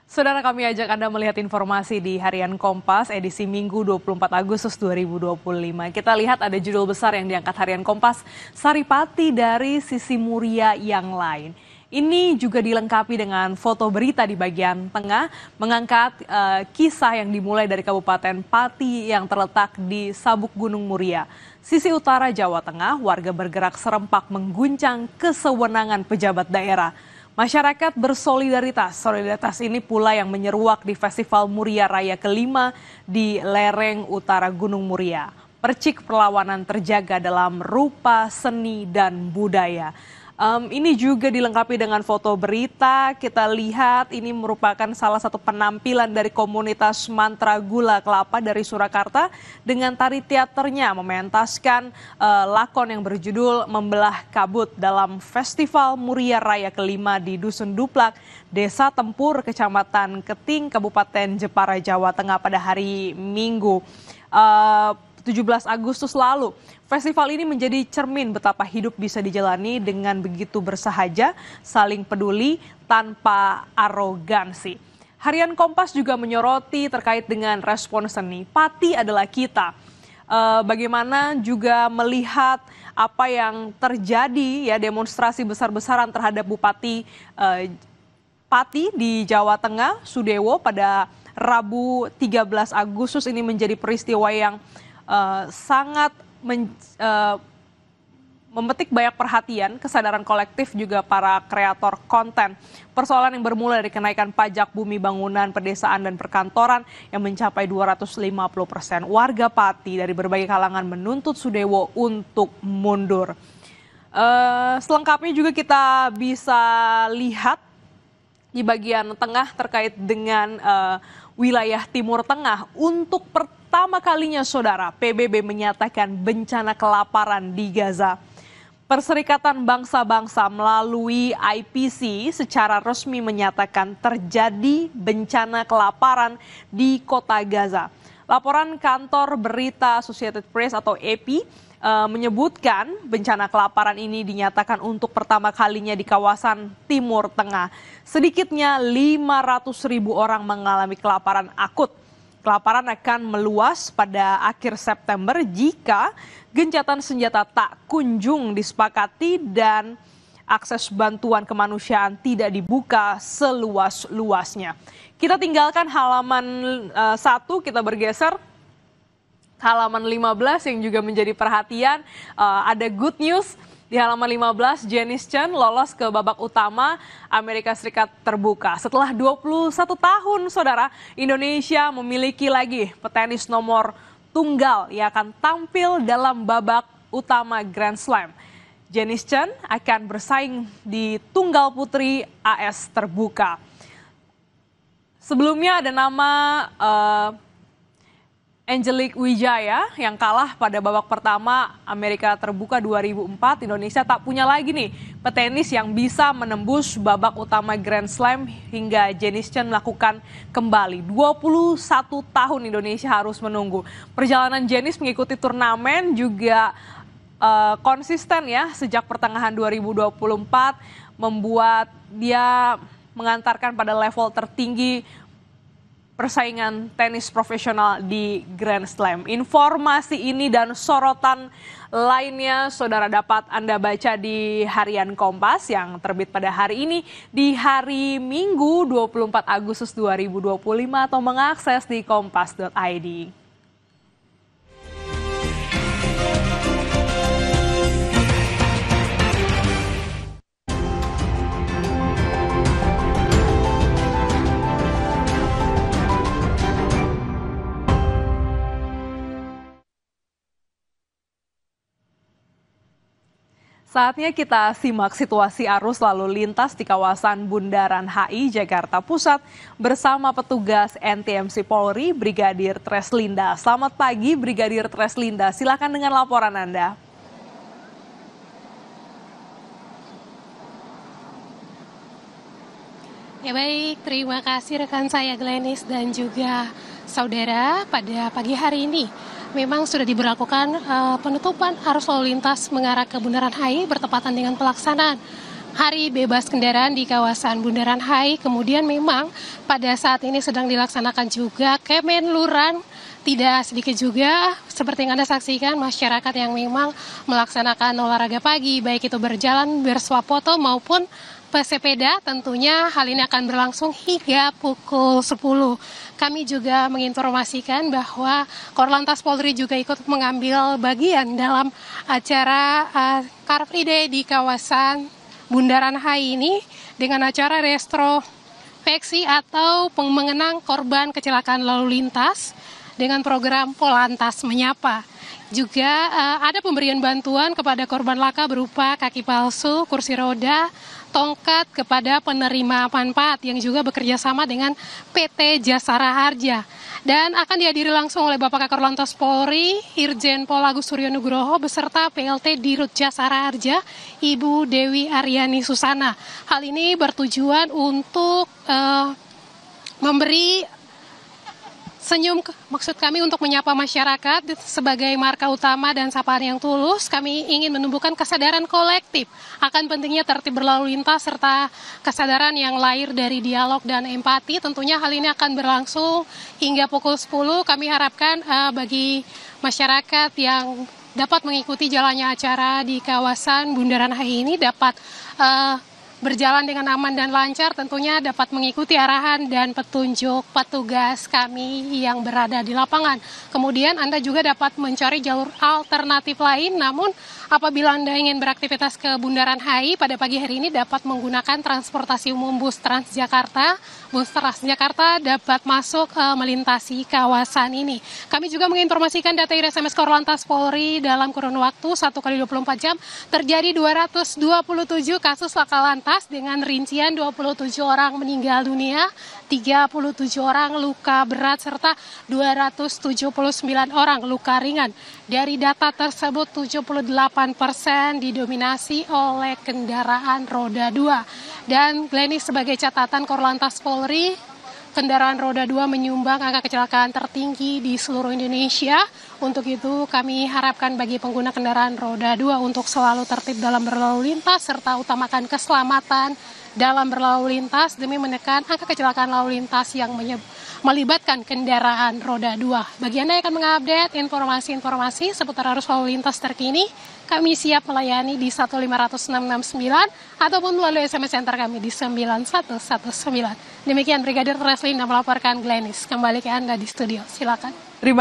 Saudara, kami ajak Anda melihat informasi di Harian Kompas edisi Minggu 24 Agustus 2025. Kita lihat ada judul besar yang diangkat Harian Kompas, Saripati dari Sisi Muria yang lain. Ini juga dilengkapi dengan foto berita di bagian tengah, mengangkat kisah yang dimulai dari Kabupaten Pati yang terletak di Sabuk Gunung Muria. Sisi utara Jawa Tengah, warga bergerak serempak mengguncang kesewenangan pejabat daerah. Masyarakat bersolidaritas. Solidaritas ini pula yang menyeruak di Festival Muria Raya kelima di lereng utara Gunung Muria. Percik perlawanan terjaga dalam rupa seni dan budaya. Ini juga dilengkapi dengan foto berita. Kita lihat ini merupakan salah satu penampilan dari komunitas Mantra Gula Kelapa dari Surakarta dengan tari teaternya mementaskan lakon yang berjudul Membelah Kabut dalam Festival Muria Raya kelima di Dusun Duplak, Desa Tempur, Kecamatan Keting, Kabupaten Jepara, Jawa Tengah pada hari Minggu 17 Agustus lalu. Festival ini menjadi cermin betapa hidup bisa dijalani dengan begitu bersahaja, saling peduli, tanpa arogansi. Harian Kompas juga menyoroti terkait dengan respon seni. Pati adalah kita. Bagaimana juga melihat apa yang terjadi, ya, demonstrasi besar-besaran terhadap Bupati Pati di Jawa Tengah, Sudewo, pada Rabu 13 Agustus ini menjadi peristiwa yang sangat memetik banyak perhatian, kesadaran kolektif juga para kreator konten. Persoalan yang bermula dari kenaikan pajak bumi bangunan, pedesaan, dan perkantoran yang mencapai 250%. Warga Pati dari berbagai kalangan menuntut Sudewo untuk mundur. Selengkapnya juga kita bisa lihat di bagian tengah terkait dengan wilayah Timur Tengah. Untuk pertama kalinya, saudara, PBB menyatakan bencana kelaparan di Gaza. Perserikatan Bangsa-Bangsa melalui IPC secara resmi menyatakan terjadi bencana kelaparan di kota Gaza. Laporan kantor berita Associated Press atau AP menyebutkan bencana kelaparan ini dinyatakan untuk pertama kalinya di kawasan Timur Tengah. Sedikitnya 500.000 orang mengalami kelaparan akut. Kelaparan akan meluas pada akhir September jika gencatan senjata tak kunjung disepakati dan akses bantuan kemanusiaan tidak dibuka seluas-luasnya. Kita tinggalkan halaman 1, kita bergeser halaman 15 yang juga menjadi perhatian. Ada good news di halaman 15, Janice Chen lolos ke babak utama Amerika Serikat terbuka. Setelah 21 tahun, saudara, Indonesia memiliki lagi petenis nomor tunggal yang akan tampil dalam babak utama Grand Slam. Janice Chen akan bersaing di tunggal putri AS terbuka. Sebelumnya ada nama Angelique Wijaya yang kalah pada babak pertama Amerika Terbuka 2004. Indonesia tak punya lagi nih petenis yang bisa menembus babak utama Grand Slam hingga Janice Chen melakukan kembali. 21 tahun Indonesia harus menunggu. Perjalanan Janice mengikuti turnamen juga konsisten, ya, sejak pertengahan 2024 membuat dia mengantarkan pada level tertinggi persaingan tenis profesional di Grand Slam. Informasi ini dan sorotan lainnya, saudara, dapat Anda baca di Harian Kompas yang terbit pada hari ini di hari Minggu 24 Agustus 2025 atau mengakses di kompas.id. Saatnya kita simak situasi arus lalu lintas di kawasan Bundaran HI Jakarta Pusat bersama petugas NTMC Polri, Brigadir Treslinda. Selamat pagi, Brigadir Treslinda. Silakan dengan laporan Anda. Ya baik, terima kasih rekan saya Glenis dan juga saudara. Pada pagi hari ini memang sudah diberlakukan penutupan arus lalu lintas mengarah ke Bundaran HI bertepatan dengan pelaksanaan hari bebas kendaraan di kawasan Bundaran HI. Kemudian memang pada saat ini sedang dilaksanakan juga Kemenluran. Tidak sedikit juga seperti yang Anda saksikan masyarakat yang memang melaksanakan olahraga pagi, baik itu berjalan, bersuap foto maupun pesepeda. Tentunya hal ini akan berlangsung hingga pukul 10. Kami juga menginformasikan bahwa Korlantas Polri juga ikut mengambil bagian dalam acara Car Free Day di kawasan Bundaran HI ini dengan acara retrospeksi atau mengenang korban kecelakaan lalu lintas dengan program Polantas Menyapa. Juga ada pemberian bantuan kepada korban laka berupa kaki palsu, kursi roda, tongkat kepada penerima manfaat yang juga bekerja sama dengan PT Jasara Harja. Dan akan dihadiri langsung oleh Bapak Kakor Lantas Polri, Irjen Pol Agus Suryo Nugroho beserta PLT Dirut Jasara Harja, Ibu Dewi Aryani Susana. Hal ini bertujuan untuk memberi senyum, maksud kami untuk menyapa masyarakat sebagai marka utama dan sapaan yang tulus. Kami ingin menumbuhkan kesadaran kolektif akan pentingnya tertib berlalu lintas serta kesadaran yang lahir dari dialog dan empati. Tentunya hal ini akan berlangsung hingga pukul 10. Kami harapkan bagi masyarakat yang dapat mengikuti jalannya acara di kawasan Bundaran HI ini dapat berjalan dengan aman dan lancar, tentunya dapat mengikuti arahan dan petunjuk petugas kami yang berada di lapangan. Kemudian Anda juga dapat mencari jalur alternatif lain, namun apabila Anda ingin beraktivitas ke Bundaran HI pada pagi hari ini dapat menggunakan transportasi umum bus Transjakarta. Bus Transjakarta dapat masuk melintasi kawasan ini. Kami juga menginformasikan data SMS Korlantas Polri dalam kurun waktu 1 kali 24 jam terjadi 227 kasus laka lantas dengan rincian 27 orang meninggal dunia, 37 orang luka berat serta 279 orang luka ringan. Dari data tersebut 78% didominasi oleh kendaraan roda 2. Dan Glenis sebagai catatan Korlantas Polri, kendaraan roda 2 menyumbang angka kecelakaan tertinggi di seluruh Indonesia. Untuk itu kami harapkan bagi pengguna kendaraan roda 2 untuk selalu tertib dalam berlalu lintas serta utamakan keselamatan dalam berlalu lintas demi menekan angka kecelakaan lalu lintas yang melibatkan kendaraan roda 2. Bagi Anda yang akan mengupdate informasi-informasi seputar arus lalu lintas terkini, kami siap melayani di 15669 ataupun melalui SMS center kami di 9119. Demikian Brigadir Reslina melaporkan. Glenis, kembali ke Anda di studio. Silakan.